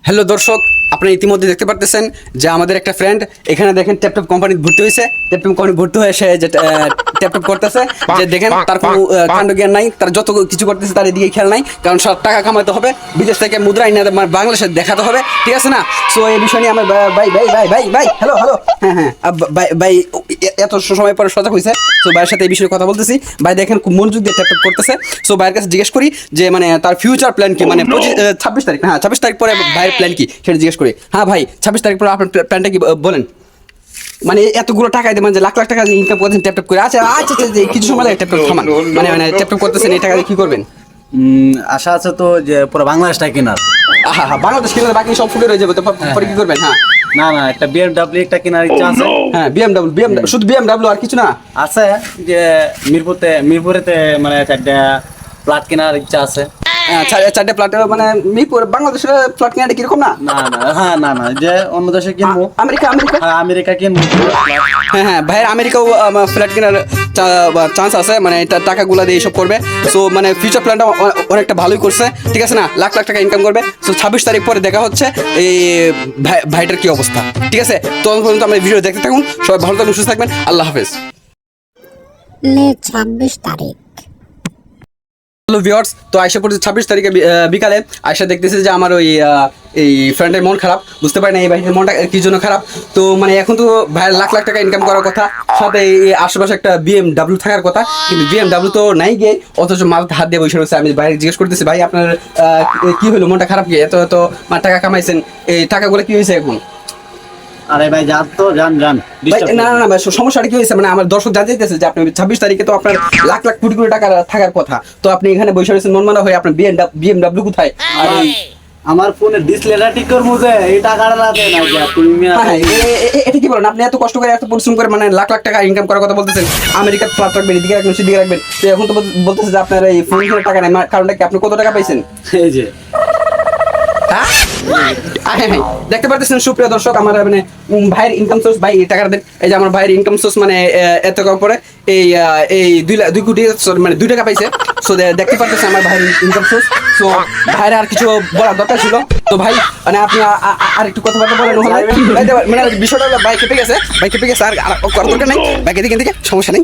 Hello দর্শক, আপনারা ইতিমধ্যে দেখতে পারতেছেন যে আমাদের একটা ফ্রেন্ড এখানে দেখেন ট্যাপটপ কোম্পানি ভর্তি হয়েছে। ট্যাপটপ কোম্পানি ভর্তি হয়ে সে যে ট্যাপটপ করতেছে, যে দেখেন তার কোনো কাণ্ড জ্ঞান নাই, তার যত কিছু করতেছে তার এদিকে খেয়াল নাই, কারণ সব টাকা কামাতে হবে, বিদেশ থেকে মুদ্রা এনে বাংলাদেশে দেখাতে হবে, ঠিক আছে না? সো এই বিষয় নিয়ে আমার ভাই ভাই ভাই ভাই ভাই হ্যালো হ্যালো হ্যাঁ হ্যাঁ ভাই এত সময় পরে সজাগ হয়েছে। সো ভাইয়ের সাথে এই বিষয়ে কথা বলতেছি। ভাই দেখেন খুব মনোযোগ দিয়ে ট্যাপটপ করতেছে। সো ভাইয়ের কাছে জিজ্ঞেস করি যে মানে তার ফিউচার প্ল্যান কি, মানে 26 তারিখ, হ্যাঁ 26 তারিখ পরে ভাইয়ের প্ল্যান কি সেটা জিজ্ঞেস করি। হ্যাঁ ভাই, 26 তারিখ পরে আপনার প্ল্যানটা কি বলেন? মানে এতগুলো টাকা দিয়ে, মানে যে লাখ লাখ টাকা ইনকাম করতেছেন ট্যাপটপ করে, আচ্ছা আচ্ছা আচ্ছা কিছু সময় লাগে ট্যাপটপ থামান, মানে ট্যাপটপ করতেছেন, এই টাকা দিয়ে কি করবেন? আশা আছে তো যে পুরো বাংলাদেশটা কেনার। হ্যাঁ বাংলাদেশ কিনলে বাকি সব ফুটে রয়ে যাবে, তো পরে কি করবেন? হ্যাঁ না না, একটা বিএমডব্লিউ একটা কেনার ইচ্ছা আছে। হ্যাঁ বিএমডব্লিউ, শুধু বিএমডব্লিউ আর কিছু না? আছে যে মিরপুরেতে মানে চারটা প্লাট কেনার ইচ্ছা আছে। চারটে প্লাট, মানে মিরপুর বাংলাদেশের প্লাট কেনাটা কিরকম না? না না হ্যাঁ না না, যে অন্য দেশে কিনবো। আমেরিকা আমেরিকা হ্যাঁ আমেরিকা কিনবো। হ্যাঁ হ্যাঁ ভাইয়ের আমেরিকাও ফ্ল্যাট কেনার চান্স আছে, মানে এটা টাকাগুলো দিয়ে এইসব করবে। সো মানে ফিউচার প্ল্যানটা অনেকটা ভালোই করছে, ঠিক আছে না? লাখ লাখ টাকা ইনকাম করবে। সো 26 তারিখ পরে দেখা হচ্ছে এই ভাইটার কি অবস্থা, ঠিক আছে? তখন পর্যন্ত আমরা ভিডিও দেখতে থাকুন। সবাই ভালো থাকবেন, সুস্থ থাকবেন, আল্লাহ হাফেজ। 26 তারিখ। হ্যালো ভিউয়ার্স, তো আয়শা পড়ছে 26 তারিখে বিকালে। আয়শা দেখতেছে যে আমার ওই এই ফ্রেন্ডের মন খারাপ, বুঝতে পারি না এই ভাইয়ের মনটা কি জন্য খারাপ। তো মানে এখন তো ভাইয়ের লাখ লাখ টাকা ইনকাম করার কথা, সাথে এই আশেপাশে একটা বিএমডব্লিউ থাকার কথা, কিন্তু বিএমডব্লিউ তো নাই গিয়ে, অথচ মাথায় হাত দিয়ে বসে রয়েছে। আমি ভাইয়ের জিজ্ঞেস করতেছি, ভাই আপনার কি হলো, মনটা খারাপ গিয়ে? এত এত টাকা কামাইছেন, এই টাকাগুলো কি হয়েছে এখন? আরে ভাই যান তো, যান না না না ভাই, সমস্যাটা কি হয়েছে? মানে আমার দর্শক জানতে চাইতেছে যে আপনি 26 তারিখে তো আপনার লাখ লাখ কোটি কোটি টাকা থাকার কথা, তো আপনি এখানে বসে রয়েছেন মনমানা হয়ে, আপনার বিএমডব্লিউ কোথায়? আর আমার ফোনের ডিসপ্লেটা ঠিক করবো, যে এই টাকাটা লাগে না যে তুমি। এটা কি বলেন? আপনি এত কষ্ট করে এত পরিশ্রম করে মানে লাখ লাখ টাকা ইনকাম করার কথা বলতেছেন, আমেরিকার ফ্ল্যাট রাখবেন, এদিকে রাখবেন সেদিকে রাখবেন, তো এখন তো বলতেছে যে আপনার এই ফোনের টাকা নেই। কারণটা কি? আপনি কত টাকা পাইছেন? এই যে দেখতে পারতেছেন সুপ্রিয় দর্শক, আমার মানে ভাইয়ের ইনকাম সোর্স, ভাই এই টাকাটা দেন। এই যে আমার ভাইয়ের ইনকাম সোর্স, মানে এত কম পরে এই 2 কোটি মানে 2 টাকা পাইছে। সো দেখতে পারতেছেন আমার ভাইয়ের ইনকাম সোর্স। সো ভাইয়ের আর কিছু বলার দরকার ছিল, তো ভাই মানে আপনি আর একটু কথাবার্তা বলেন। মানে বিষয়টা হলো ভাই খেপে গেছে, আর করার দরকার নেই, ভাইকে দিকে সমস্যা নেই।